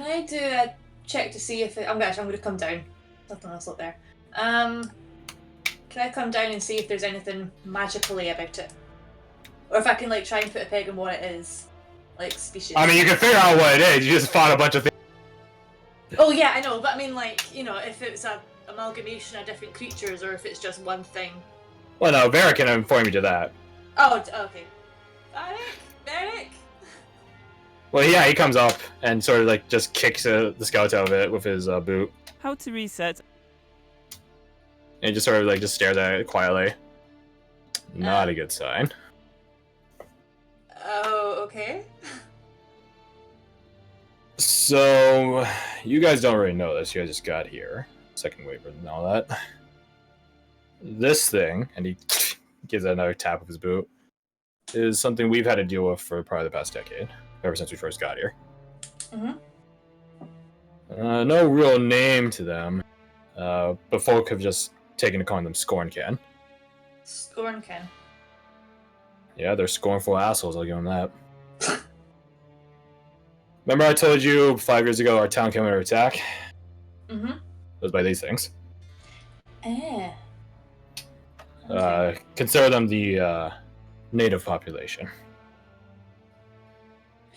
Can I do a check to see if I'm going to come down. Nothing else up there. Can I come down and see if there's anything magically about it, or if I can like try and put a peg on what it is, like species? I mean, you can figure out what it is. You just found a bunch of things. Oh yeah, I know, but I mean, like, you know, if it's a amalgamation of different creatures, or if it's just one thing. Well, no, Vera can inform you to that. Oh, okay. Varric. Well, yeah, he comes up and sort of like just kicks the skeleton out of it with his boot. How to reset? And he just sort of like just stares at it quietly. Not a good sign. Oh, okay. So, you guys don't really know this. You guys just got here. Second wave and all that. This thing, and he gives it another tap of his boot, is something we've had to deal with for probably the past decade. Ever since we first got here. Mm-hmm. No real name to them, but folk have just taken to calling them Scorn Can. Scorn Can. Yeah, they're scornful assholes, I'll give them that. Remember I told you 5 years ago our town came under attack? Mm-hmm. It was by these things. Okay. Consider them the native population.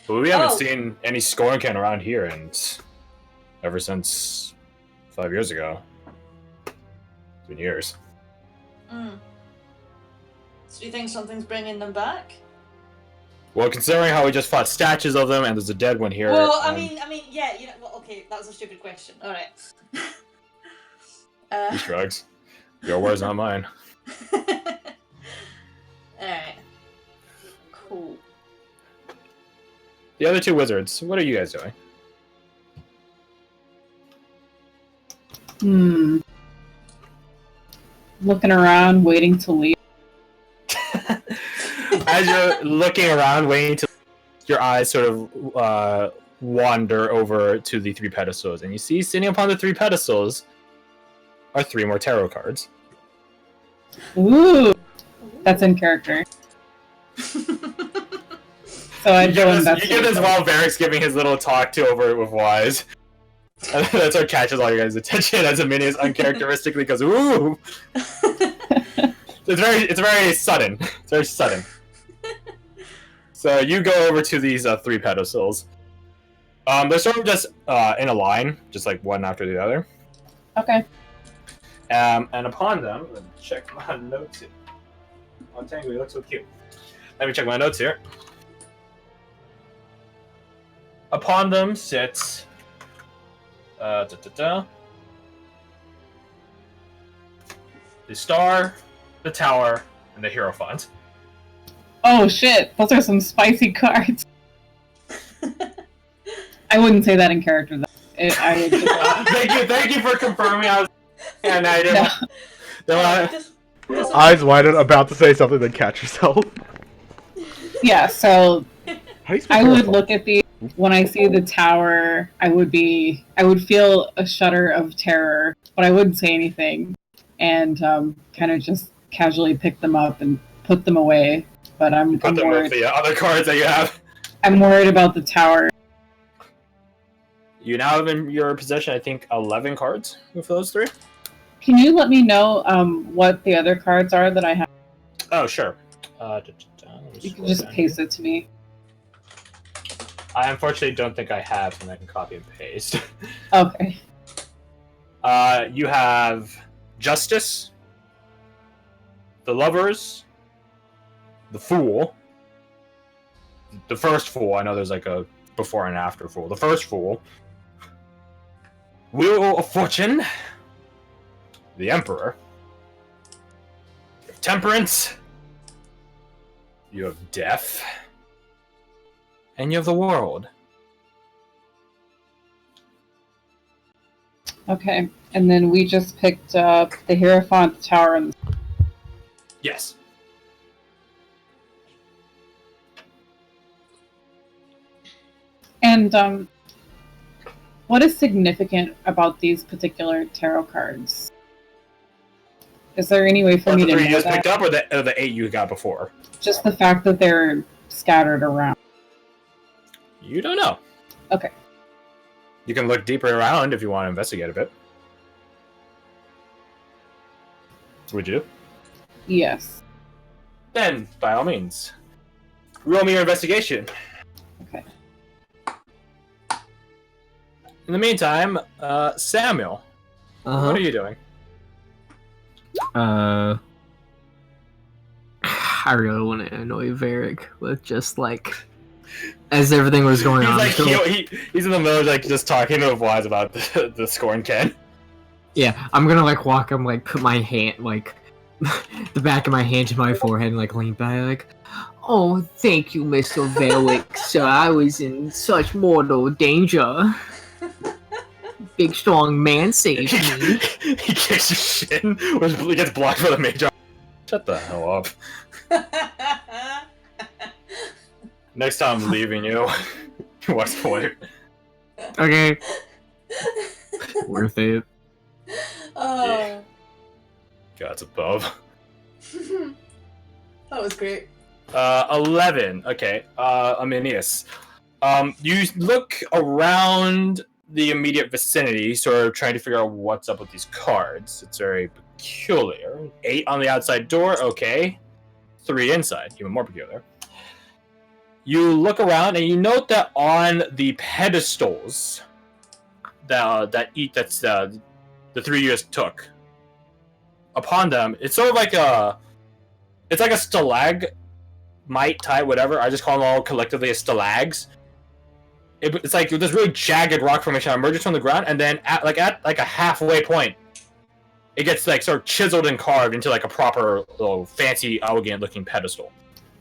But we haven't seen any Scorn Can around here ever since 5 years ago. It's been years. So do you think something's bringing them back? Well, considering how we just fought statues of them and there's a dead one here. Well, I mean, yeah, you know, well, okay, that was a stupid question. All right. He shrugs. Your words, not mine. All right. Cool. The other two wizards, what are you guys doing? Looking around, waiting to leave. As you're looking around, waiting to, your eyes sort of wander over to the 3 pedestals, and you see sitting upon the 3 pedestals are 3 more tarot cards. Ooh, that's in character. So I go investigate. You give this while Varric's giving his little talk to over with Wise. And that's what catches all your guys' attention as a minion uncharacteristically goes, ooh! It's very sudden. It's very sudden. So you go over to these 3 pedestals. They're sort of just in a line, just like one after the other. Okay. And upon them, let me check my notes here. Oh, Tango, you look so cute. Let me check my notes here. Upon them sits the star, the tower, and the Hierophant. Oh shit, those are some spicy cards. I wouldn't say that in character though. I would just... thank you for confirming. I was and I didn't. Eyes wide about to say something, then catch yourself. Yeah, so I would look at the when I see the tower, I would feel a shudder of terror, but I wouldn't say anything, and kind of just casually pick them up and put them away. But I'm worried. With the other cards that you have. I'm worried about the tower. You now have in your possession, I think, 11 cards with those 3. Can you let me know what the other cards are that I have? Oh, sure. You can just paste it to me. I unfortunately don't think I have, and I can copy and paste. Okay. You have Justice, the Lovers, the Fool, the First Fool. I know there's like a before and after Fool. The First Fool, Wheel of Fortune, the Emperor, you have Temperance, you have Death, and you have the World. Okay, and then we just picked up the Hierophant, the Tower, and... Yes. And, what is significant about these particular tarot cards? Is there any way for me to know that? The 3 you just picked up, or the 8 you got before? Just the fact that they're scattered around. You don't know. Okay. You can look deeper around if you want to investigate a bit. Would you? Yes. Then, by all means, roll me your investigation. Okay. In the meantime, Samuel, what are you doing? I really want to annoy Varric with just like, as everything was going on. He's in the middle of like just talking to Wise about the scorn can. Yeah, I'm gonna like walk him, like put my hand, like the back of my hand to my forehead, and like lean back, like, "Oh, thank you, Mr. Varric. So I was in such mortal danger. Big strong man saved me." He kicks your shin, which gets blocked by the mage. Shut the hell up. Next time I'm leaving you. What's the way? Okay. Worth it. Oh. Yeah. God's above. That was great. 11. Okay. Aminius. You look around the immediate vicinity, sort of trying to figure out what's up with these cards. It's very peculiar. 8 on the outside door, okay. 3 inside, even more peculiar. You look around and you note that on the pedestals that's the 3 years took. Upon them, it's sort of like a stalagmite type, whatever. I just call them all collectively as stalags. It's like this really jagged rock formation that emerges from the ground, and then at a halfway point, it gets like sort of chiseled and carved into like a proper, little, fancy, elegant-looking pedestal.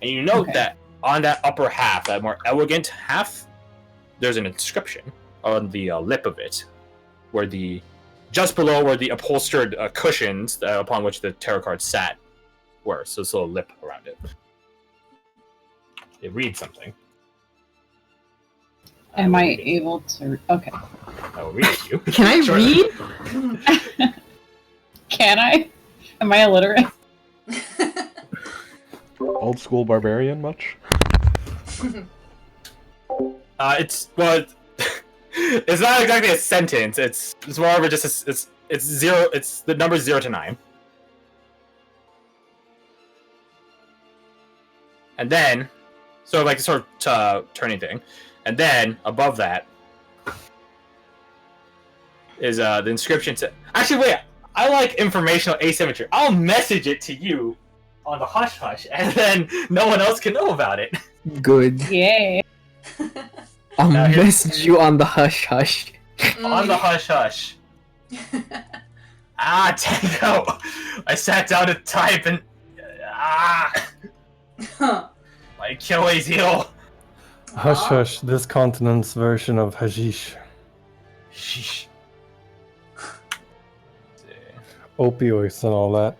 And you note that on that upper half, that more elegant half, there's an inscription on the lip of it, just below where the upholstered cushions upon which the tarot cards sat were. So it's a little lip around it. It reads something. Am I able to? Okay. I will read it to you. Can I read? Can I? Am I illiterate? Old school barbarian much? It's not exactly a sentence. It's more of just it's zero. It's the numbers 0 to 9, and then sort of turning thing, and then above that is the inscription. Actually, wait. I like informational asymmetry. I'll message it to you on the hush hush, and then no one else can know about it. Good. Yay. I'll message you on the hush hush. On the hush hush. Tango! I sat down to type and... my Achilles heel. Hush hush, this continent's version of hashish. Sheesh. Opioids and all that.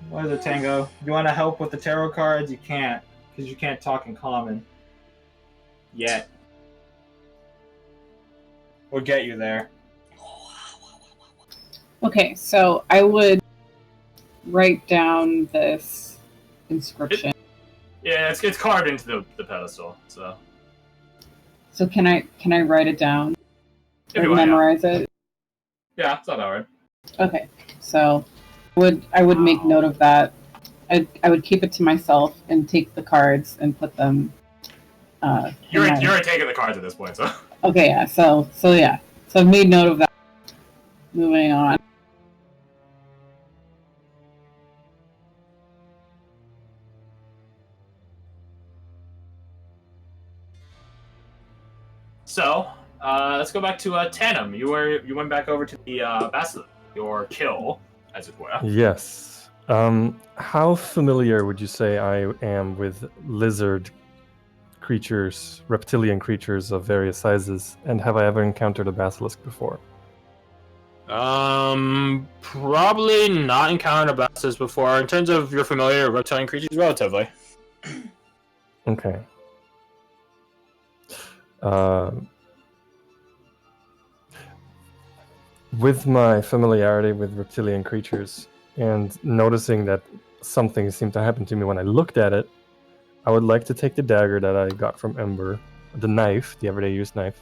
What is it, Tango? You want to help with the tarot cards? You can't, because you can't talk in common. Yet. We'll get you there. Okay, so I would write down this inscription. Yeah, it's carved into the pedestal, so. So can I write it down? If Or you want, memorize it? Yeah, it's not that hard. Okay, so I would make note of that. I would keep it to myself and take the cards and put them. You're taking the cards at this point, so. Okay, yeah. So yeah. So I've made note of that. Moving on. So, let's go back to Tanum. You went back over to the Basilisk, your kill, as it were. Yes. How familiar would you say I am with lizard creatures, reptilian creatures of various sizes, and have I ever encountered a basilisk before? Probably not encountered a basilisk before. In terms of your familiar with reptilian creatures, relatively. Okay. With my familiarity with reptilian creatures, and noticing that something seemed to happen to me when I looked at it, I would like to take the dagger that I got from Ember, the knife, the everyday use knife.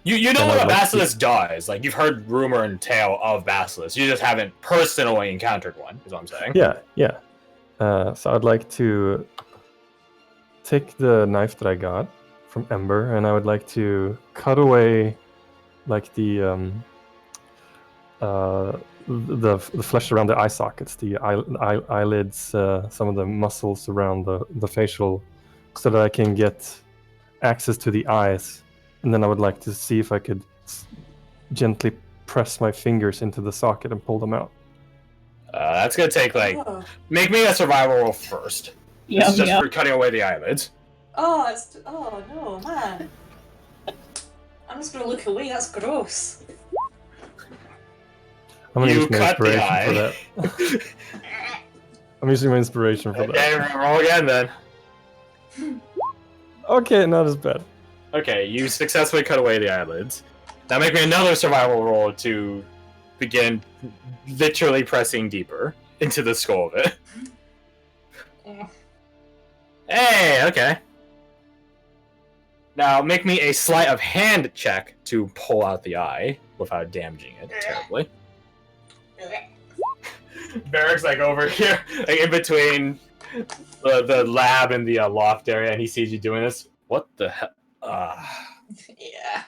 You know And what I'd a like basilisk does. Like, you've heard rumor and tale of basilisks. You just haven't personally encountered one, is what I'm saying. Yeah. So I'd like to take the knife that I got from Ember, and I would like to cut away, like the flesh around the eye sockets, the eyelids, some of the muscles around the facial, so that I can get access to the eyes. And then I would like to see if I could gently press my fingers into the socket and pull them out. That's gonna take, like... Oh, Make me a survival roll first. Yum, It's just yum. for cutting away the eyelids. oh no, man. I'm just gonna look away, that's gross. I'm gonna You use my cut the inspiration for eye. that. I'm using my inspiration for that. Okay, roll again then. Okay, not as bad. Okay, you successfully cut away the eyelids. Now make me another survival roll to begin literally pressing deeper into the skull of it. Yeah. Hey, okay. Now make me a sleight of hand check to pull out the eye without damaging it terribly. Barrick's like over here, like in between the lab and the loft area, and he sees you doing this. What the hell? Yeah.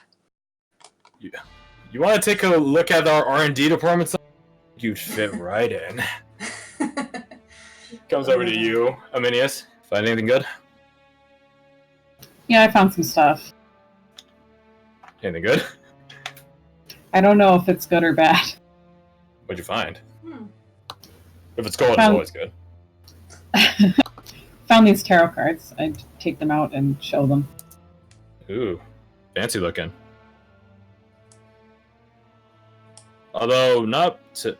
You want to take a look at our R&D department? You'd fit right in. Comes over to you, Aminius. Find anything good? Yeah, I found some stuff. Anything good? I don't know if it's good or bad. What'd you find? Hmm. If it's gold, it's Found- always good. Found these tarot cards. I'd take them out and show them. Ooh, fancy looking. Although, not to...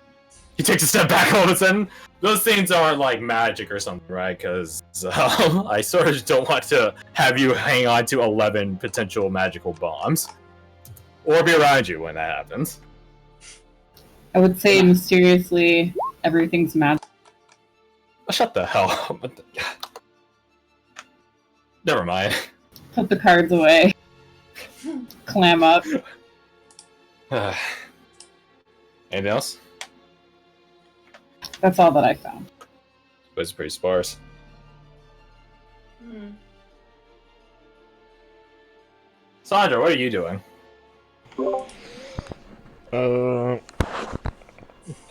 He takes a step back all of a sudden. Those things aren't like magic or something, right? Because I sort of don't want to have you hang on to 11 potential magical bombs. Or be around you when that happens. I would say mysteriously everything's magic. Oh, shut the hell up. What the... Never mind. Put the cards away. Clam up. Anything else? That's all that I found. But it's pretty sparse. Hmm. Sandra, what are you doing?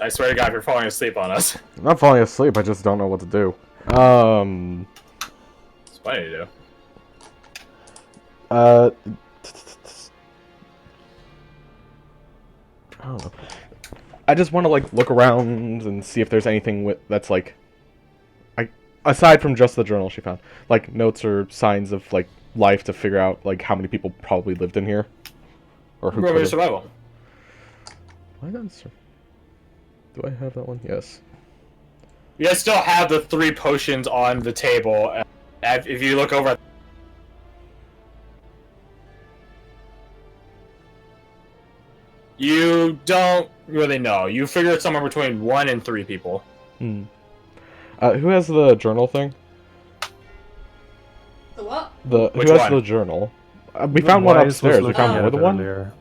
I swear to God, if you're falling asleep on us. I'm not falling asleep, I just don't know what to do. It's funny to do. I don't know. I just want to like look around and see if there's anything that's like, aside from just the journal she found, like notes or signs of like life to figure out like how many people probably lived in here, or who Roll could your have. survival. Why not? Do I have that one? Yes. You guys still have the 3 potions on the table. If you look over at... You don't really know. You figure it's somewhere between 1 and 3 people. Hmm. Who has the journal thing? The what? Which who has one? the journal? We found one Wise was upstairs. We looking found at more it than one. earlier.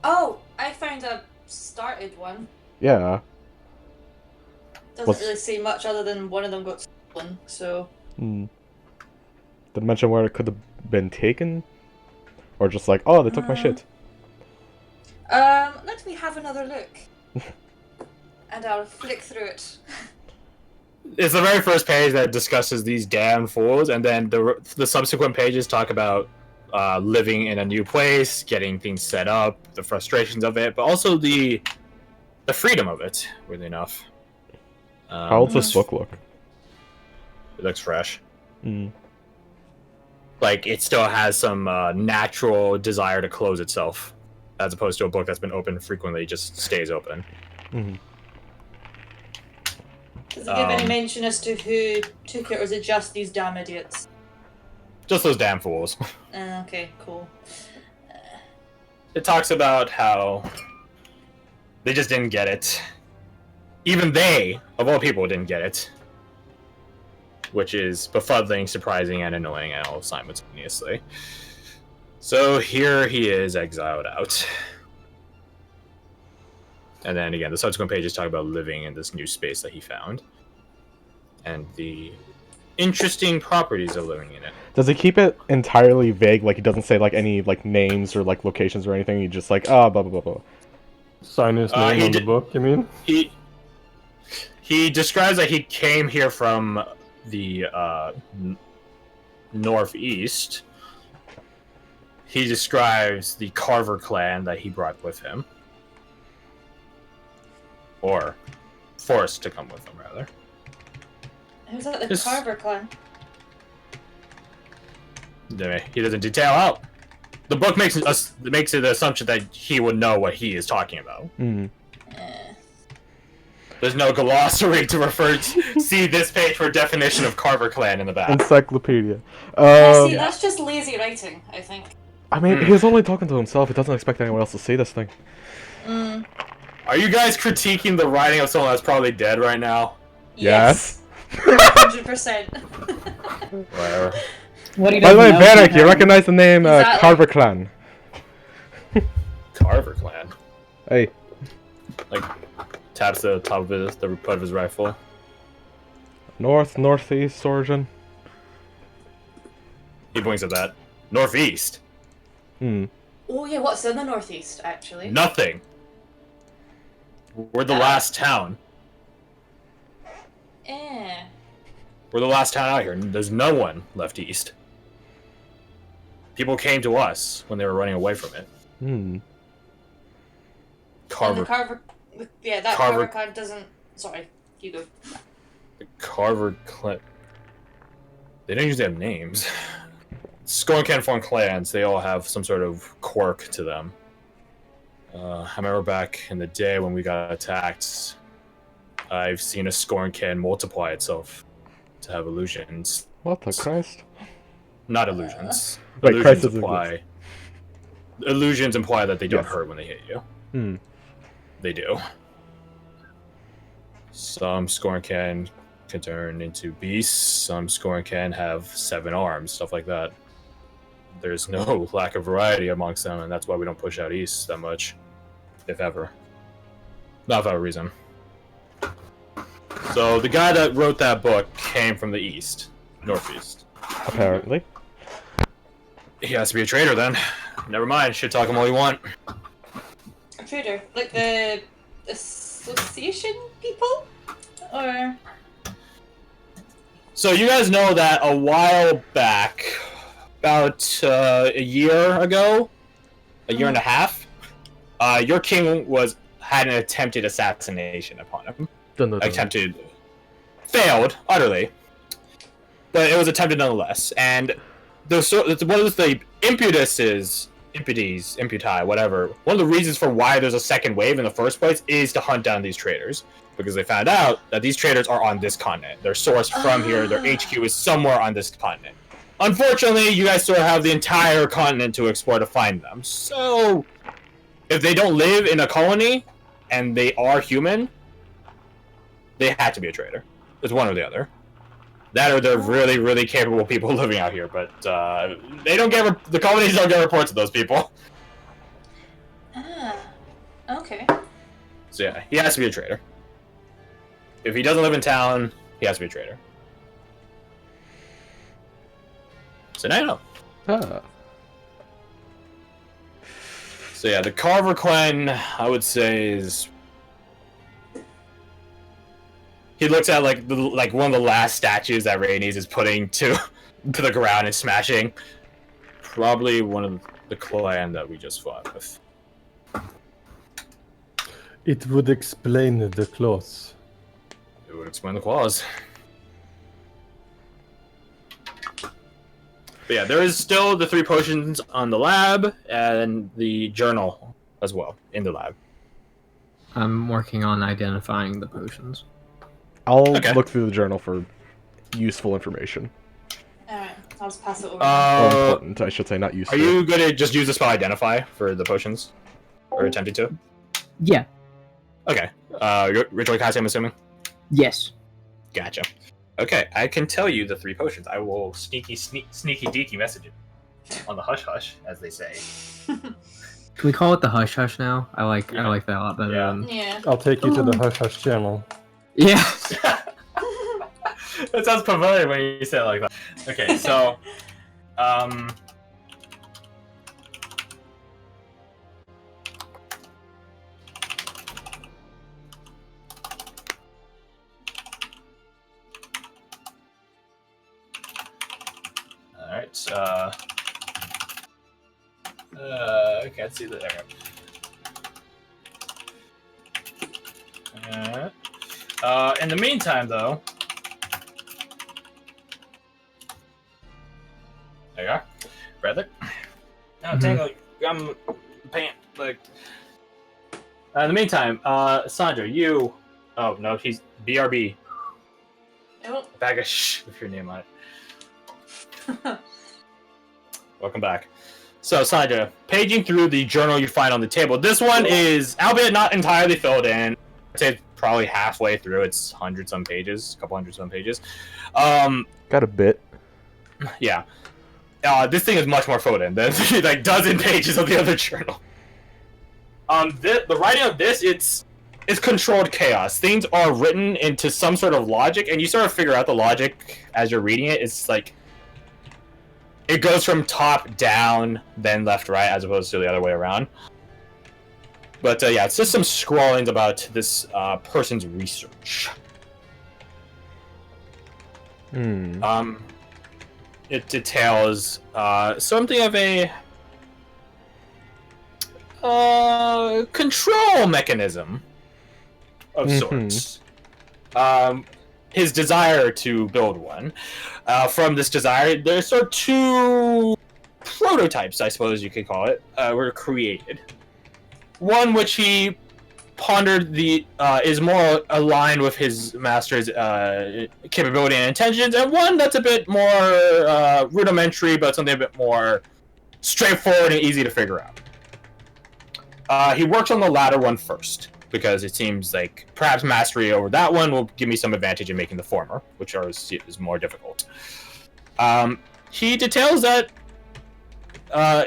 Oh, I found a started one. Yeah. Doesn't What's- really say much other than one of them got stolen, so... Hmm. Did it mention where it could have been taken? Or just like, oh, they took my shit. Let me have another look. And I'll flick through it. It's the very first page that discusses these damn fools, and then the subsequent pages talk about living in a new place, getting things set up, the frustrations of it, but also the freedom of it, weirdly enough. How old's this book look? It looks fresh. Hmm. Like, it still has some natural desire to close itself, as opposed to a book that's been open frequently, just stays open. Mm-hmm. Does it give any mention as to who took it, or is it just these damn idiots? Just those damn fools. Okay, cool. It talks about how they just didn't get it. even they, of all people, didn't get it. Which is befuddling, surprising, and annoying all simultaneously. So here he is, exiled out. And then again, the subsequent pages talk about living in this new space that he found. And the interesting properties of living in it. Does he keep it entirely vague? Like he doesn't say like any like names or like locations or anything? He just like, blah, blah, blah, blah. Sign his name on the book, you mean? He describes that he came here from the northeast. He describes the Carver clan that he brought with him. Or forced to come with him, rather. Who's that? The Carver clan? He doesn't detail out. The book makes it the assumption that he would know what he is talking about. Mm. There's no glossary to refer to. See this page for a definition of Carver clan in the back. Encyclopedia. See, that's just lazy writing, I think. I mean, he was only talking to himself. He doesn't expect anyone else to see this thing. Are you guys critiquing the writing of someone that's probably dead right now? Yes. 100%. Whatever. By the way, Varric, you recognize the name Carver clan? Carver clan? Hey. Like, taps the top of the butt of his rifle. Northeast origin. He points at that. Northeast? Oh yeah, what's in the northeast, actually? Nothing. We're the last town. We're the last town out here. There's no one left east. People came to us when they were running away from it. Carver. And the Carver... Yeah, that Carver clan doesn't... Sorry, you go. The Carver clan... They don't usually have names. Skull and Ken clans, they all have some sort of quirk to them. I remember back in the day when we got attacked, I've seen a Scorn can multiply itself to have illusions. What the Christ? Not illusions. Wait, Illusions imply that they don't hurt when they hit you. They do. Some Scorn can turn into beasts. Some Scorn can have 7 arms, stuff like that. There's no lack of variety amongst them, and that's why we don't push out east that much, if ever. Not without a reason. So the guy that wrote that book came from the east, northeast. Apparently. He has to be a traitor then. Never mind, shit talk him all you want. A traitor? Like the association people? Or... So you guys know that a while back, about a year ago, a year and a half, your king had an attempted assassination upon him. Attempted, failed utterly, but it was attempted nonetheless. And one of the imputi, whatever. One of the reasons for why there's a second wave in the first place is to hunt down these traitors. Because they found out that these traitors are on this continent. They're sourced from here. Their HQ is somewhere on this continent. Unfortunately, you guys still have the entire continent to explore to find them. So, if they don't live in a colony, and they are human, they had to be a traitor. It's one or the other. That or they're really, really capable people living out here, but they don't get the colonies don't get reports of those people. Okay. So yeah, he has to be a traitor. If he doesn't live in town, he has to be a traitor. So now you know. So yeah, the Carver clan, I would say, is... He looks at like one of the last statues that Rhaenys is putting to the ground and smashing. Probably one of the clan that we just fought with. It would explain the claws. It would explain the claws. But yeah, there is still the 3 potions on the lab and the journal as well in the lab. I'm working on identifying the potions. I'll look through the journal for useful information. Alright, I'll just pass it over. Or important, I should say, not useful. Are you going to just use the spell identify for the potions? Or attempting to? Yeah. Okay. Ritual casting, I'm assuming? Yes. Gotcha. Okay, I can tell you the 3 potions. I will sneaky deaky message it on the hush hush, as they say. Can we call it the hush hush now? I like that a lot better. Yeah. Yeah. I'll take you to the hush hush channel. Yeah. That sounds familiar when you say it like that. Okay, so, alright, I can't see the there. In the meantime, though, there you are, brother. Now, Tango, I'm pant. Like, in the meantime, Sandra, you. Oh no, he's BRB. Oh. Bag of shh with your name on it. Welcome back. So, Sandra, paging through the journal you find on the table. This one is, albeit not entirely filled in, I'd say probably halfway through. It's 100-some pages, a couple 100-some pages. Got a bit. Yeah. This thing is much more filled in than like dozen pages of the other journal. The writing of this, it's controlled chaos. Things are written into some sort of logic, and you sort of figure out the logic as you're reading it. It's like it goes from top down, then left right, as opposed to the other way around. But yeah, it's just some scrawlings about this person's research. It details something of a control mechanism of sorts. His desire to build one. From this desire, there's sort of 2 prototypes, I suppose you could call it, were created. One which he pondered is more aligned with his master's capability and intentions, and one that's a bit more rudimentary, but something a bit more straightforward and easy to figure out. He works on the latter one first, because it seems like perhaps mastery over that one will give me some advantage in making the former, which is more difficult. He details that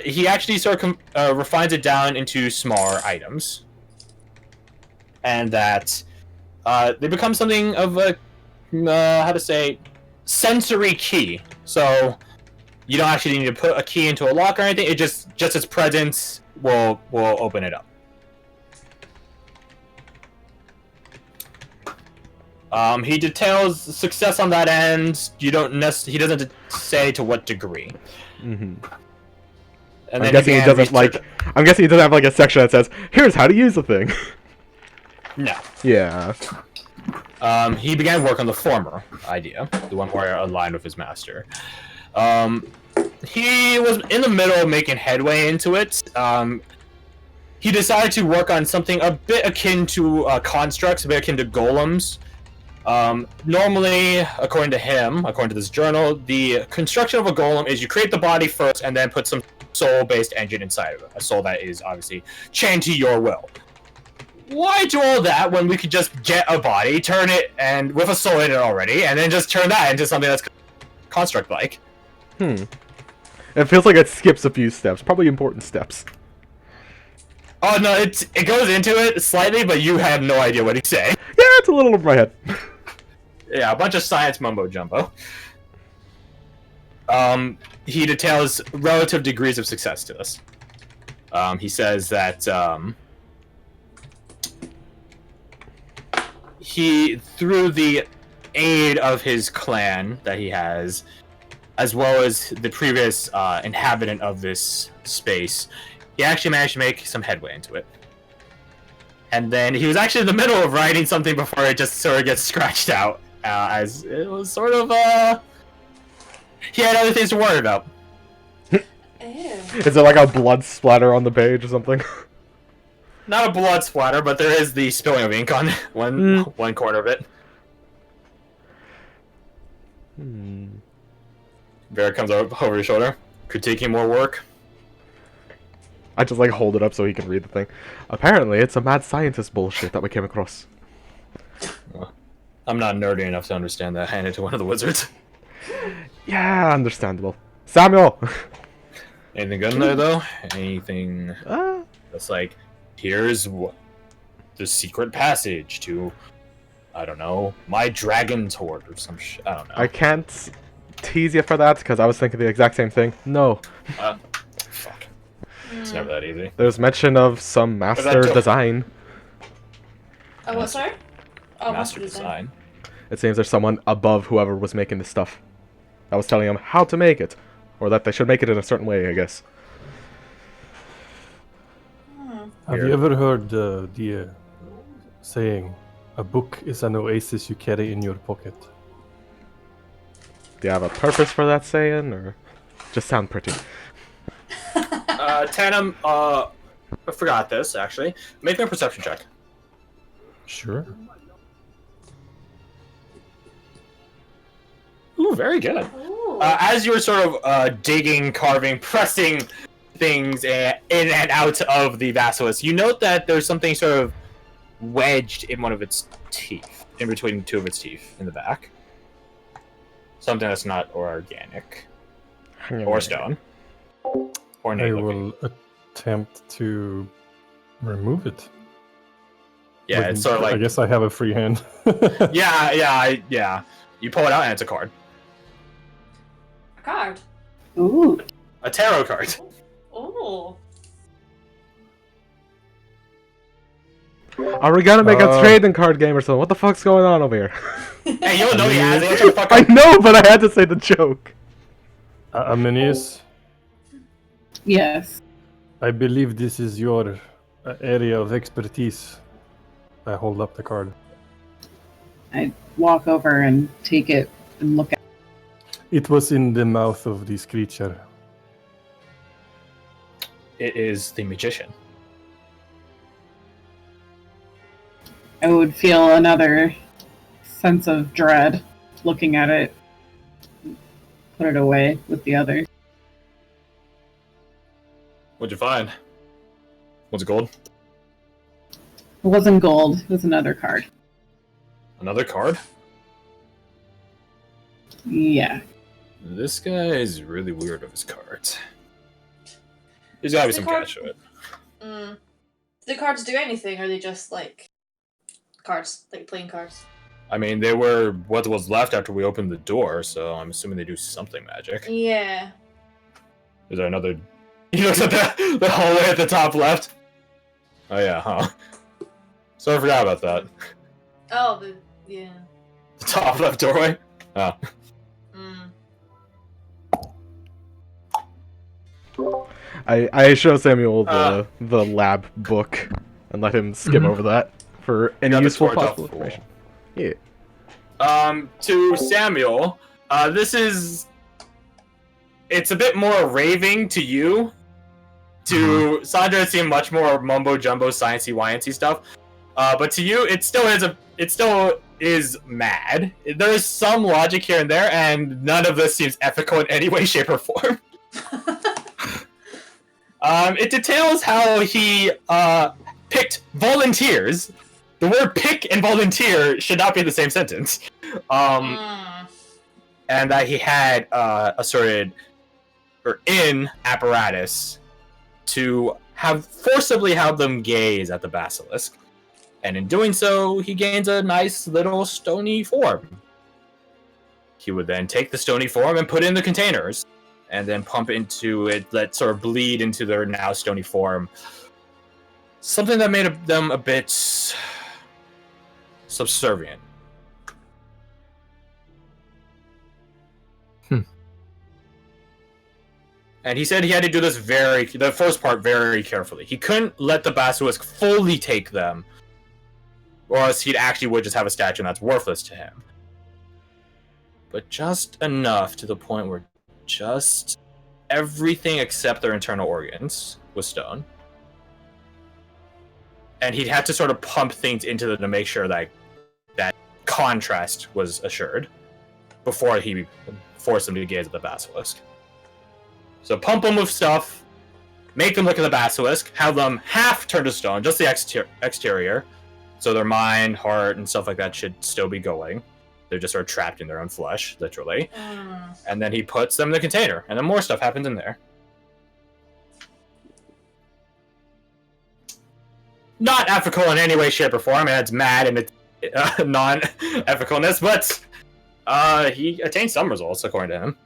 he actually sort of refines it down into smaller items, and that they become something of a sensory key. So you don't actually need to put a key into a lock or anything. It just its presence will open it up. He details success on that end. He doesn't say to what degree. Mm-hmm. And I'm guessing he doesn't I'm guessing he doesn't have like a section that says, "Here's how to use the thing." No. Yeah. He began work on the former idea, the one more aligned with his master. He was in the middle of making headway into it. He decided to work on something a bit akin to constructs, a bit akin to golems. Normally, according to him, according to this journal, the construction of a golem is you create the body first and then put some soul-based engine inside of it. A soul that is obviously chained to your will. Why do all that when we could just get a body, turn it, and with a soul in it already, and then just turn that into something that's construct-like? It feels like it skips a few steps, probably important steps. Oh no, it goes into it slightly, but you have no idea what he's saying. Yeah, it's a little over my head. Yeah, a bunch of science mumbo-jumbo. He details relative degrees of success to this. He says that he, through the aid of his clan that he has, as well as the previous inhabitant of this space, he actually managed to make some headway into it. And then he was actually in the middle of writing something before it just sort of gets scratched out, as it was sort of, he had other things to worry about. Ew. Is there like a blood splatter on the page or something? Not a blood splatter, but there is the spilling of ink on one corner of it. Vera comes over his shoulder, critiquing more work. I just like hold it up so he can read the thing. Apparently, it's a mad scientist bullshit that we came across. Well, I'm not nerdy enough to understand that. Hand it to one of the wizards. Yeah, understandable. Samuel! Anything good in there, though? Anything that's like, here's the secret passage to, I don't know, my dragon's hoard or some shit. I don't know. I can't tease you for that, because I was thinking the exact same thing. No. Fuck. It's never that easy. There's mention of some master design. Oh, what, sorry? Oh, Master design. It seems there's someone above whoever was making this stuff. I was telling them how to make it. Or that they should make it in a certain way, I guess. Have you ever heard the saying, a book is an oasis you carry in your pocket? Do you have a purpose for that saying, or just sound pretty? Tandem, I forgot this, actually. Make me a perception check. Sure. Ooh, very good. Ooh. As you were sort of digging, carving, pressing things in and out of the basilisk, you note that there's something sort of wedged in one of its teeth, in between two of its teeth in the back. Something that's not organic, or stone, or I native. will attempt to remove it. Yeah, it's sort of like. I guess I have a free hand. Yeah. You pull it out and it's a card. A card. Ooh. A tarot card. Oh. Are we gonna make a trading card game or something? What the fuck's going on over here? Hey, you don't know he has it. Shut the fuck I up. know, but I had to say the joke. Aminius, Yes. I believe this is your area of expertise. I hold up the card. I walk over and take it and look at It was in the mouth of this creature. It is the magician. I would feel another sense of dread looking at it. Put it away with the others. What'd you find? Was it gold? It wasn't gold. It was another card. Another card? Yeah. This guy is really weird with his cards. There's gotta be some catch to it. Do the cards do anything, or are they just like cards, like plain cards? I mean, they were what was left after we opened the door, so I'm assuming they do something magic. Yeah. Is there another? You looked at the hallway at the top left. Oh yeah, huh? So I forgot about that. Oh, yeah. The top left doorway. Oh. I show Samuel the lab book and let him skim over that for any useful possible information. Yeah. To Samuel, it's a bit more raving to you. To Sandra, it seemed much more mumbo jumbo, sciencey, wyancy stuff. But to you, it still is mad. There is some logic here and there, and none of this seems ethical in any way, shape, or form. It details how he picked volunteers. The word pick and volunteer should not be the same sentence. And that he had assorted or in apparatus to forcibly have them gaze at the basilisk. And in doing so, he gains a nice little stony form. He would then take the stony form and put it in the containers, and then pump into it, let sort of bleed into their now stony form. Something that made them a bit subservient. And he said he had to do this the first part very carefully. He couldn't let the basilisk fully take them, or else he'd actually would just have a statue that's worthless to him. But just enough to the point where just everything except their internal organs was stone. And he'd have to sort of pump things into them to make sure that contrast was assured before he forced them to gaze at the basilisk. So pump them with stuff, make them look at the basilisk, have them half turn to stone, just the exterior, So their mind, heart, and stuff like that should still be going. They're just sort of trapped in their own flesh, literally. And then he puts them in the container, and then more stuff happens in there. Not ethical in any way, shape, or form, and it's mad and it's non-ethicalness, but he attained some results, according to him.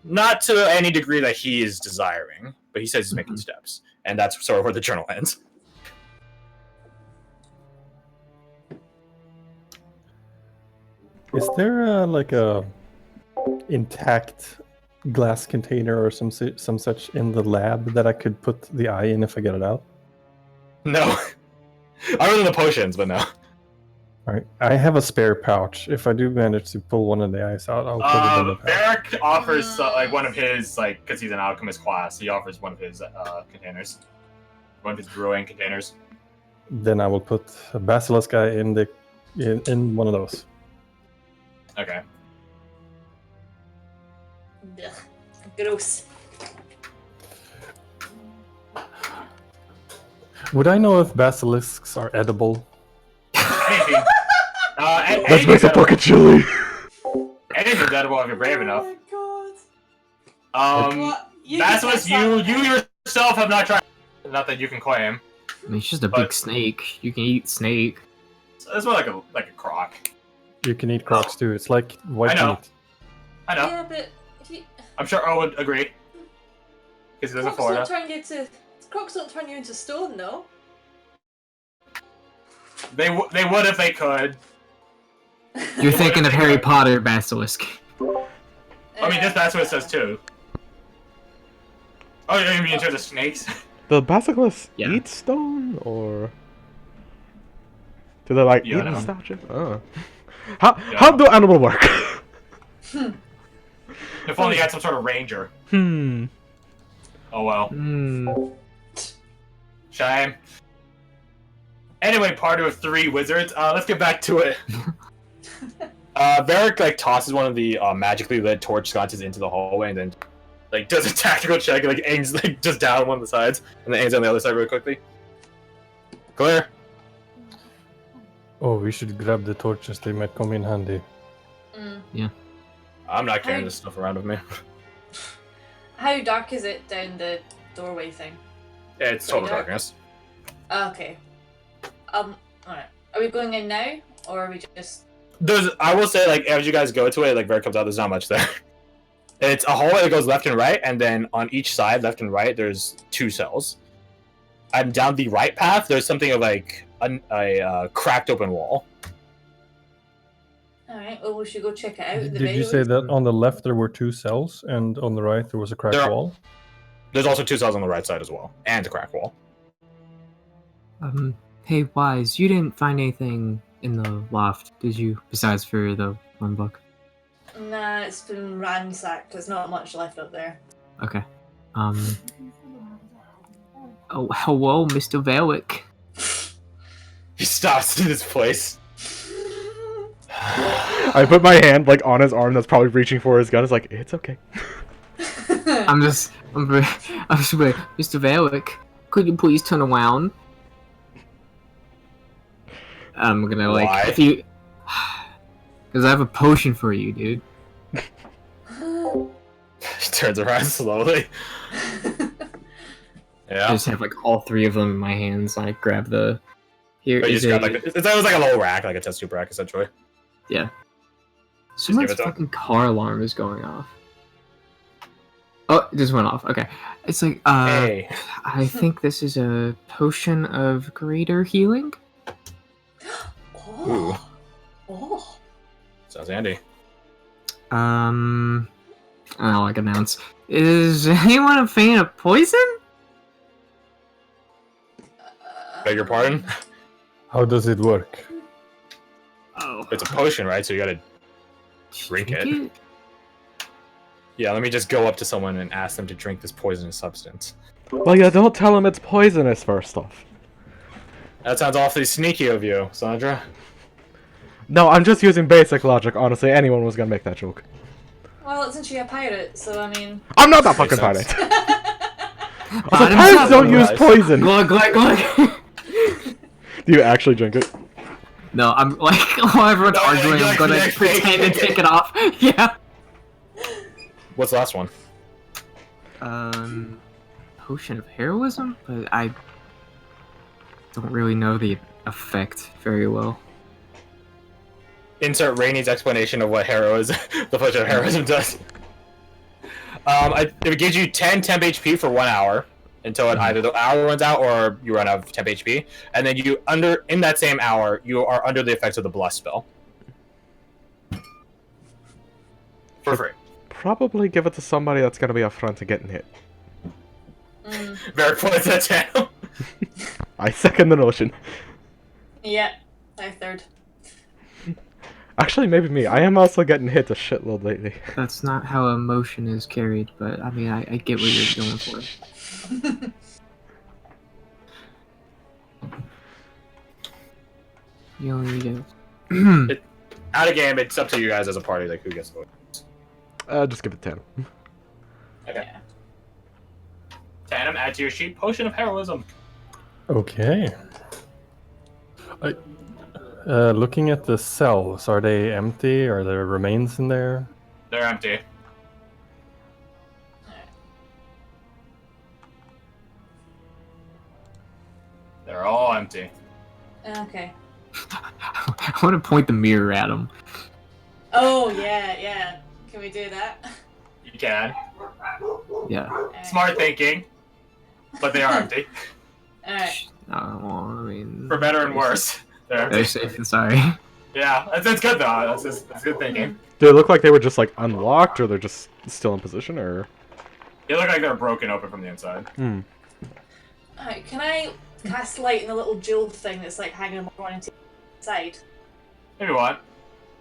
Not to any degree that he is desiring, but he says he's making steps. And that's sort of where the journal ends. Is there like a intact glass container or some such in the lab that I could put the eye in if I get it out? No. Other than the potions, but no. Alright, I have a spare pouch. If I do manage to pull one of the eyes out, I'll put it in the pouch. Barrick offers like one of his, like, because he's an alchemist class, he offers one of his containers. One of his brewing containers. Then I will put a basilisk eye in one of those. Okay. Ugh. Gross. Would I know if basilisks are edible? Anything. Let's make a bucket chili. Anything's edible if you're brave enough. Oh my god. Basilisk, you yourself have not tried. Not that you can claim. I mean, it's just a big snake. You can eat snake. It's more like a croc. You can eat crocs too. It's like white I know. meat. I know. Yeah, but if you... I'm sure Earl would agree. Because he lives in Florida. Crocs don't turn you into stone, though. They would if they could. You're thinking of Harry Potter basilisk. I mean, this basilisk says too. Oh, you mean in terms of snakes? The basilisk Yeah. eat stone, or do they like Yeah, I eat know. statues? How do animals work? If only you had some sort of ranger. Oh well. Shame. Anyway, part of 3 wizards. Let's get back to it. Varric like tosses one of the magically lit torch sconces into the hallway and then like does a tactical check and like aims like just down one of the sides and then aims on the other side really quickly. Clear. Oh, we should grab the torches. They might come in handy. I'm not carrying this stuff around with me. How dark is it down the doorway thing? It's total darkness. Okay. Alright. Are we going in now, or are we just... I will say, like, as you guys go to it, like, Varric comes out, there's not much there. It's a hallway that goes left and right, and then on each side, left and right, there's 2 cells. And down the right path, there's something of, like, a cracked open wall. Alright, well, we should go check it out. Did you say that on the left there were 2 cells, and on the right there was a cracked wall? There's also 2 cells on the right side as well, and a cracked wall. Hey, Wise, you didn't find anything in the loft, did you? Besides for the one book? Nah, it's been ransacked. There's not much left up there. Okay. Oh, hello, Mr. Varric. He stops in this place. I put my hand like on his arm that's probably reaching for his gun. It's like, it's okay. I'm just like, Mr. Varric, could you please turn around? I'm gonna like, Why? if you, because I have a potion for you, dude. He turns around slowly. I Yeah. just have like all 3 of them in my hands. I grab the. Here But you is just a. grab, like, it was like a little rack, like a test tube rack, essentially. Yeah. give Someone's it to him. fucking car alarm is going off. Oh, it just went off. Okay. It's like, Hey. I think this is a potion of greater healing. Ooh. Oh. Sounds handy. I like announce. Is anyone a fan of poison? Beg your pardon? How does it work? Oh. It's a potion, right? So you gotta drink it. Yeah, let me just go up to someone and ask them to drink this poisonous substance. Well, yeah, don't tell him it's poisonous first off. That sounds awfully sneaky of you, Sandra. No, I'm just using basic logic. Honestly, anyone was gonna make that joke. Well, isn't she a pirate? So, I mean... I'm not that Makes fucking sense. pirate. Also, pirates don't use poison. Glug, glug, glug. Do you actually drink it? No, I'm like while everyone's No, arguing, you're I'm like, gonna yeah, pretend to okay. take it off. Yeah. What's the last one? Potion of heroism, but I don't really know the effect very well. Insert Rainey's explanation of what the Potion of Heroism does. It gives you 10 temp HP for 1 hour until either the hour runs out or you run out of temp HP, and then in that same hour you are under the effects of the bless spell for free. Probably give it to somebody that's gonna be up front to getting hit. Very points that channel. I second the notion. Yeah, I third. Actually, maybe me. I am also getting hit a shitload lately. That's not how emotion is carried, but I mean, I get what you're going for. You only need it. Out of game, it's up to you guys as a party, like who gets the vote. Just give it 10. Okay. Tandem, add to your sheet, Potion of Heroism. Okay. Looking at the cells, are they empty? Are there remains in there? They're empty. They're all empty. Okay. I want to point the mirror at him. Oh, yeah. Can we do that? You can. Yeah. Smart thinking. But they are empty. Alright. Well, I mean, For better and worse. They're empty. they're safe and sorry. Yeah, that's good though. That's good thinking. Do they look like they were just like unlocked, or they're just still in position, or? They look like they're broken open from the inside. Alright, can I cast light in the little jeweled thing that's like hanging on one side? If you want.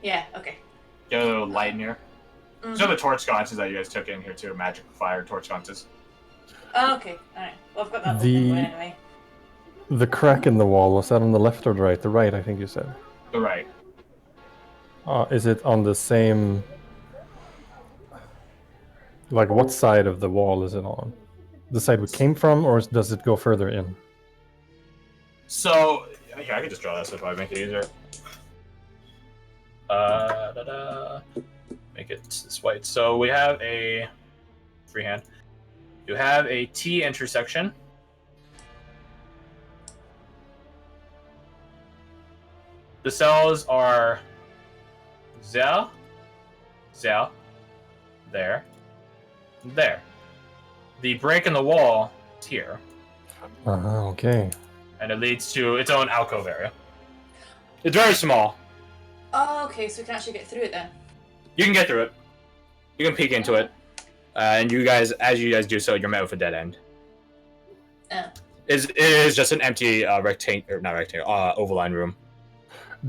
Yeah, okay. Get a little light in here. These are the torch sconces that you guys took in here too. Magic fire torch sconces. Oh, okay, alright. Well, I've got that little thing anyway. The crack in the wall, was that on the left or the right? The right, I think you said. The right. Is it on the same... Like, what side of the wall is it on? The side we came from, or does it go further in? So, here, I can just draw this if I make it easier. Make it this white. So we have a freehand. You have a T intersection. The cells are there, there, there. The break in the wall is here, Okay. and it leads to its own alcove area. It's very small. Oh, okay, so we can actually get through it then. You can get through it. You can peek into it, and you guys, as you guys do so, you're met with a dead end. Oh. It is just an empty oval-line room.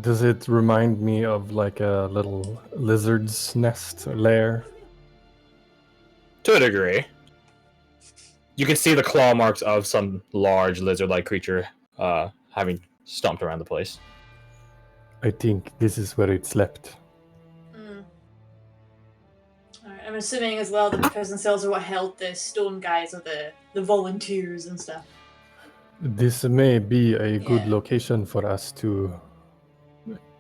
Does it remind me of like a little lizard's nest or lair? To a degree. You can see the claw marks of some large lizard-like creature having stomped around the place. I think this is where it slept. Alright, I'm assuming as well that the prison cells are what held the stone guys or the volunteers and stuff. This may be a good Yeah. location for us to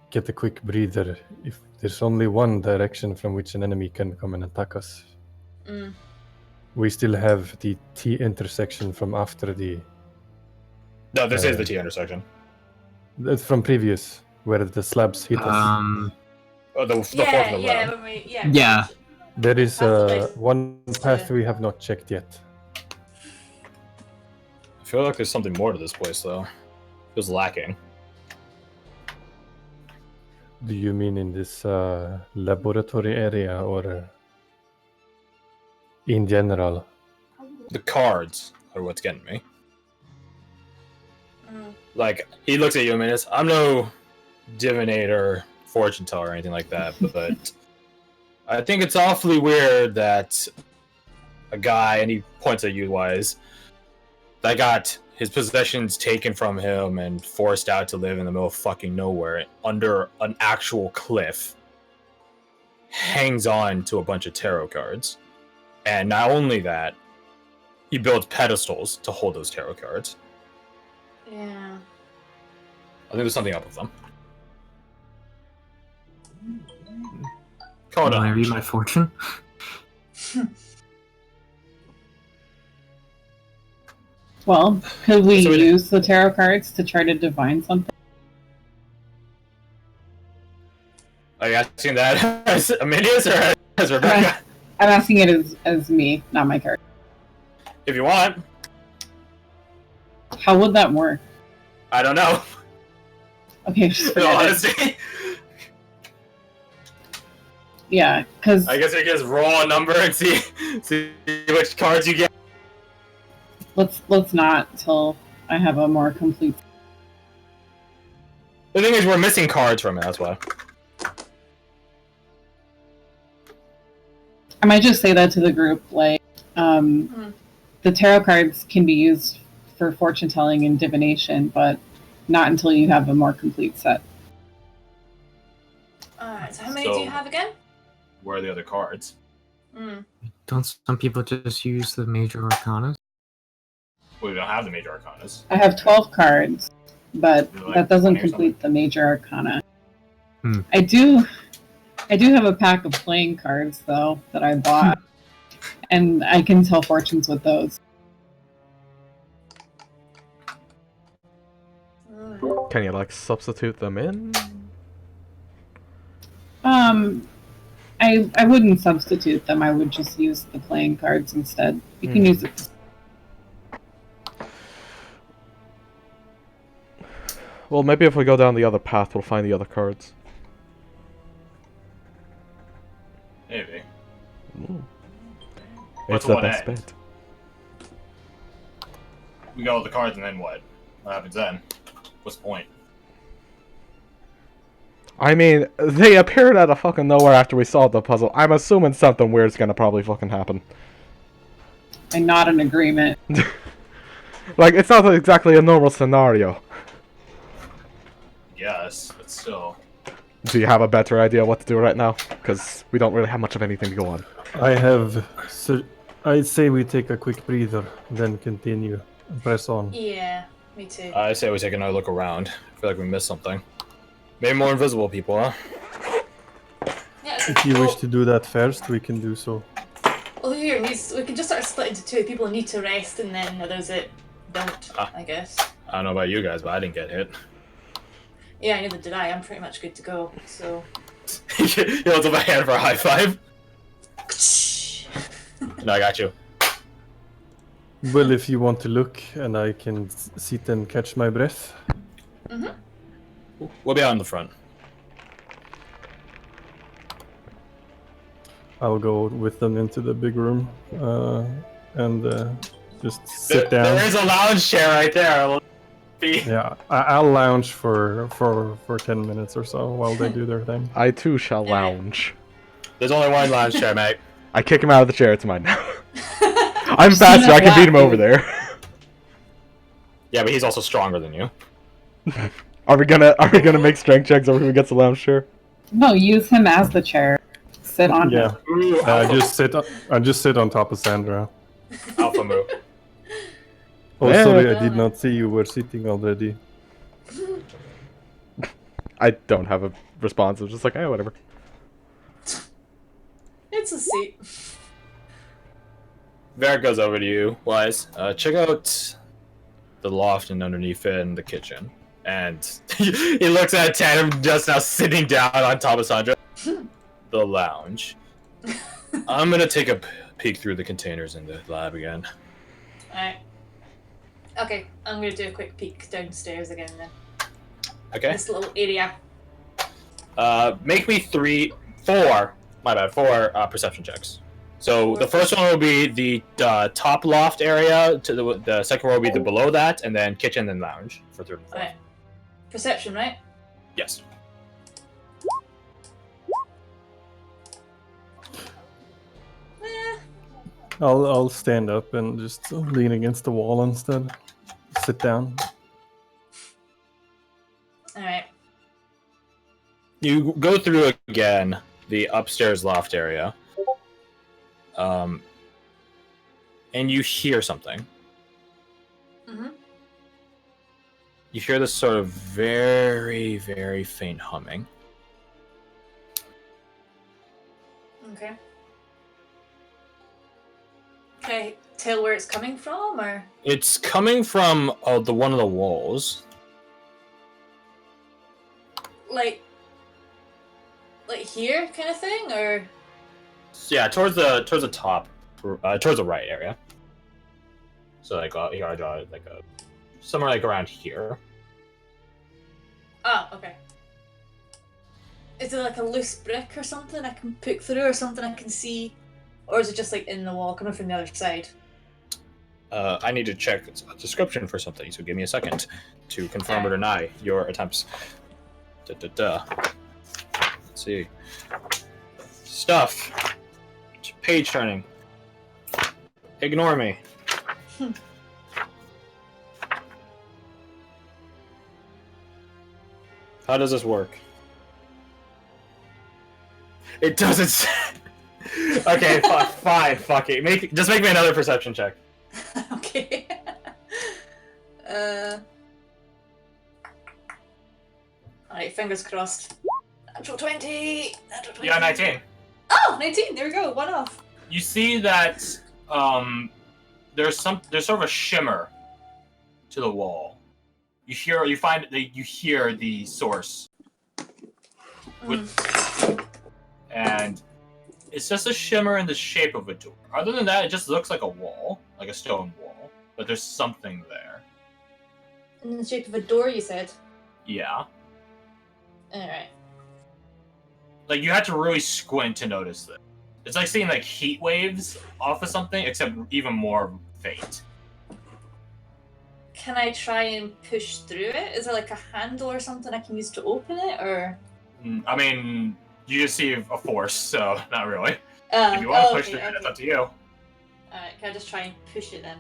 get a quick breather. If there's only one direction from which an enemy can come and attack us. We still have the T intersection from after the... No, this is the T intersection. That's from previous, where the slabs hit us. Oh, the fourth from the left. Yeah. There is That's one path we have not checked yet. I feel like there's something more to this place, though. Feels lacking. Do you mean in this laboratory area or in general? The cards are what's getting me. Like, he looks at you and says, I'm no divinator, fortune teller, or anything like that, but I think it's awfully weird that a guy, and he points at you, Wise, that got his possessions taken from him and forced out to live in the middle of fucking nowhere under an actual cliff, hangs on to a bunch of tarot cards. And not only that, he builds pedestals to hold those tarot cards. Yeah. I think there's something up with them. Hold Can I on. read my fortune? Well, could we So use the tarot cards to try to divine something? Are you asking that as Aminius or as Rebecca? I'm asking it as me, not my card. If you want. How would that work? I don't know. Okay, just In all forget it. honesty. Yeah, because I guess we can just roll a number and see which cards you get. let's not till I have a more complete. The thing is, we're missing cards from it. That's why. I might just say that to the group, like, the tarot cards can be used for fortune telling and divination, but not until you have a more complete set. Alright, so how many do you have again? Where are the other cards? Don't some people just use the major arcanas? We don't have the major arcanas. I have 12 cards, but You're like that doesn't 20 or complete the major arcana. Hmm. I do have a pack of playing cards though that I bought, and I can tell fortunes with those. Can you like substitute them in? I wouldn't substitute them. I would just use the playing cards instead. You can use it. Well, maybe if we go down the other path, we'll find the other cards. Maybe. It's to the what best end? bet. We got all the cards, and then what? What happens then? What's the point? I mean, they appeared out of fucking nowhere after we solved the puzzle. I'm assuming something weird's gonna probably fucking happen. And not an agreement. Like, it's not exactly a normal scenario. Yes, but still. Do you have a better idea what to do right now? Because we don't really have much of anything to go on. I have. I'd say we take a quick breather, then continue. Press on. Yeah, me too. I say we take another look around. I feel like we missed something. Maybe more invisible people, huh? Yeah, If you wish to do that first, we can do so. Well, here, we can just sort of split into two. People need to rest, and then others that don't, I guess. I don't know about you guys, but I didn't get hit. Yeah, neither did I. I'm pretty much good to go, so... You hold up my hand for a high five? No, I got you. Well, if you want to look, and I can sit and catch my breath. We'll be out in the front. I'll go with them into the big room, and just sit down. There is a lounge chair right there. Yeah, I'll lounge for 10 minutes or so while they do their thing. I too shall lounge. There's only one lounge chair, mate. I kick him out of the chair, it's mine now. I'm faster, I can beat him over there. Yeah, but he's also stronger than you. Are we gonna make strength checks over who gets the lounge chair? No, use him as the chair. Sit on him. Yeah, I just sit on top of Sandra. Alpha move. Oh, Yeah. sorry, I did not see you were sitting already. I don't have a response, I'm just like, whatever. It's a seat. Varric goes over to you, Wise. Check out the loft and underneath it and the kitchen. And he looks at Tatum just now sitting down on top of Sandra. The lounge. I'm gonna take a peek through the containers in the lab again. Alright. Okay, I'm gonna do a quick peek downstairs again then. Okay. This little area. Make me four perception checks. So the first one will be the top loft area, to the second one will be the below that, and then kitchen and lounge for third and fourth. Alright. Perception, right? Yes. I'll stand up and just lean against the wall instead. Sit down. Alright. You go through again the upstairs loft area, and you hear something. You hear this sort of very, very faint humming. Okay. Can I tell where it's coming from, or? It's coming from the one of the walls. Like here, kind of thing, or? Yeah, towards the top, towards the right area. So like you gotta draw like somewhere like around here. Oh, okay. Is it like a loose brick or something I can poke through, or something I can see, or is it just like in the wall coming from the other side? I need to check a description for something, so give me a second to confirm or deny your attempts. Let's see. Stuff. Page turning. Ignore me. How does this work? It doesn't. Okay, fine. Fuck it. Just make me another perception check. Okay. Alright, fingers crossed. Natural 20! Natural 20! Yeah, 19. Oh, 19! There we go, one off. You see that there's sort of a shimmer to the wall. You hear the source. And it's just a shimmer in the shape of a door. Other than that, it just looks like a wall, like a stone wall. But there's something there. In the shape of a door, you said? Yeah. Alright. Like, you had to really squint to notice this. It's like seeing, like, heat waves off of something, except even more faint. Can I try and push through it? Is there, like, a handle or something I can use to open it, or...? I mean, you just see a force, so not really. If you want to push through it, it's up to you. Alright, can I just try and push it then?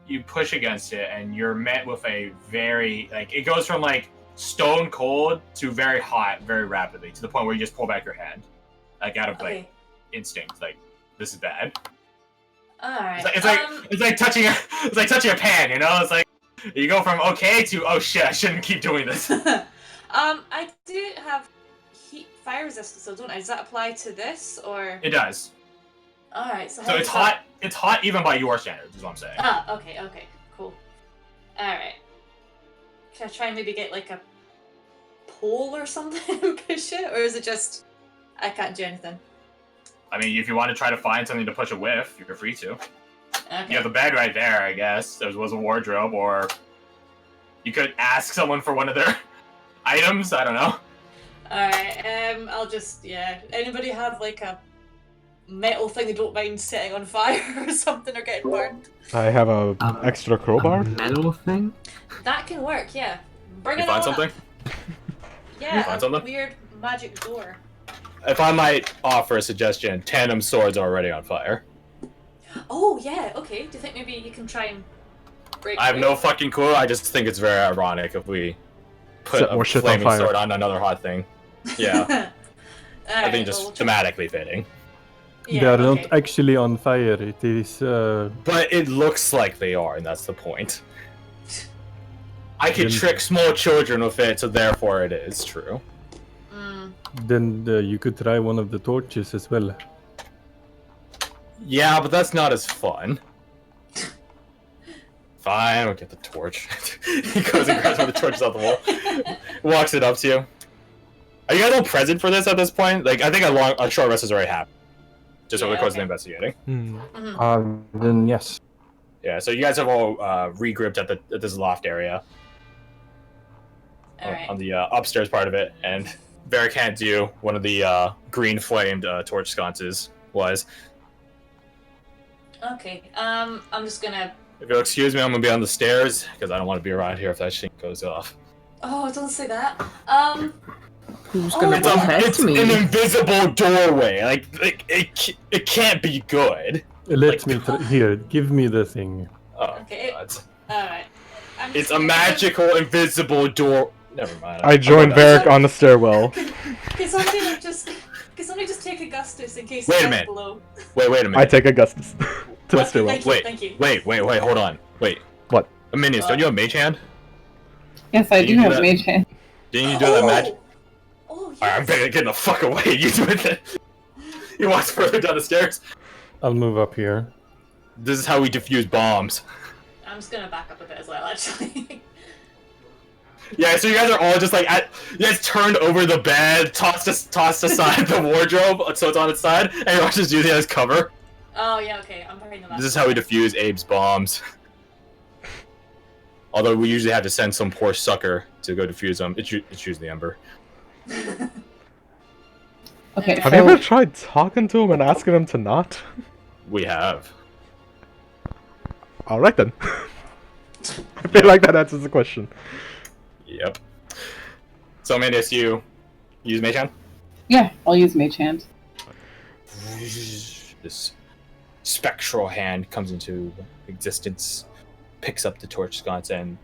You push against it, and you're met with a very, like, it goes from, like, stone cold to very hot very rapidly, to the point where you just pull back your hand. Like, out of, like, instinct. Like, this is bad. Alright. It's like touching a pan, you know? It's like, you go from okay to, oh shit, I shouldn't keep doing this. I do have fire resistance, so don't I? Does that apply to this, or...? It does. Alright, so it's hot. It's hot even by your standards, is what I'm saying. Ah, okay, cool. Alright. Can I try and maybe get, like, a pole or something and push it? Or is it just, I can't do anything? I mean, if you want to try to find something to push it with, you're free to. Okay. You have the bed right there, I guess. There was a wardrobe, or you could ask someone for one of their items, I don't know. Alright, I'll just, anybody have, like, a metal thing they don't mind setting on fire or something, or getting burned? I have a extra crowbar. A metal thing? That can work, yeah. Bring You it find on something? Up. Yeah, find something? weird magic door. If I might offer a suggestion, tandem swords are already on fire. Oh, yeah, okay. Do you think maybe you can try and break I have through? no fucking clue, I just think it's very ironic if we put Set more a shit on flaming fire. sword on another hot thing. Yeah. I think just well, we'll thematically fitting. They are not actually on fire. It is. But it looks like they are, and that's the point. I could Then- trick small children with it, so therefore it is true. Then you could try one of the torches as well. Yeah, but that's not as fun. Fine, I'll get the torch. He goes and grabs one of the torches off the wall. Walks it up to you. Are you guys all present for this at this point? Like, I think a short rest has already happened. Just over the course of the investigating. Then yes. Yeah, so you guys have all regrouped at this loft area. Alright. On the upstairs part of it, and Varric hands you one of the green flamed torch sconces. Okay, I'm just gonna... If you'll excuse me, I'm gonna be on the stairs, because I don't want to be around here if that shit goes off. Oh, don't say that. Who's gonna protect It's me? an invisible doorway. Like it can't be good. Let me here. Give me the thing. Oh, Okay. God. Alright. It's a magical invisible door. Never mind. I joined Varric on the stairwell. Can somebody just take Augustus in case Wait a he's minute. below? Wait a minute. I take Augustus to the stairwell. Thank you. Wait, hold on. Wait. What? Minions, don't you have mage hand? Yes, I Did do you do have that? mage hand. Didn't you do that magic? Oh, yes. Alright, I'm getting the fuck away. You doing that? He walks further down the stairs. I'll move up here. This is how we defuse bombs. I'm just gonna back up a bit as well, actually. Yeah, so you guys are all just like you guys turned over the bed, tossed aside the wardrobe so it's on its side, and you're all just using it as cover. Oh yeah, okay. I'm behind the back. This is how we defuse Abe's bombs. Although we usually have to send some poor sucker to go defuse them. It's usually Ember. Okay. Have you ever tried talking to him and asking him to not? We have. Alright then. I feel like that answers the question. Yep. So Amandius, you use Mage Hand? Yeah, I'll use Mage Hand. This spectral hand comes into existence, picks up the torch sconce, and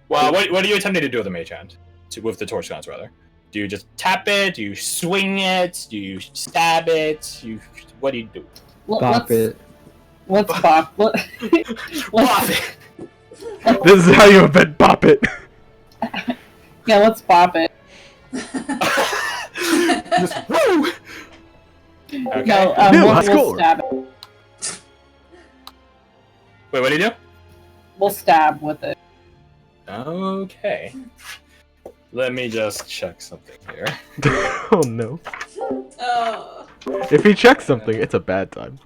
well, what are you attempting to do with the Mage Hand? With the torch sconce, rather. Do you just tap it? Do you swing it? Do you stab it? What do you do? Bop it. Let's bop. Bop it. This is how you invent bop it. Yeah, let's bop it. Just woo. Okay. No, we'll stab it. Wait, what do you do? We'll stab with it. Okay. Let me just check something here. Oh no. Oh. If he checks something, it's a bad time.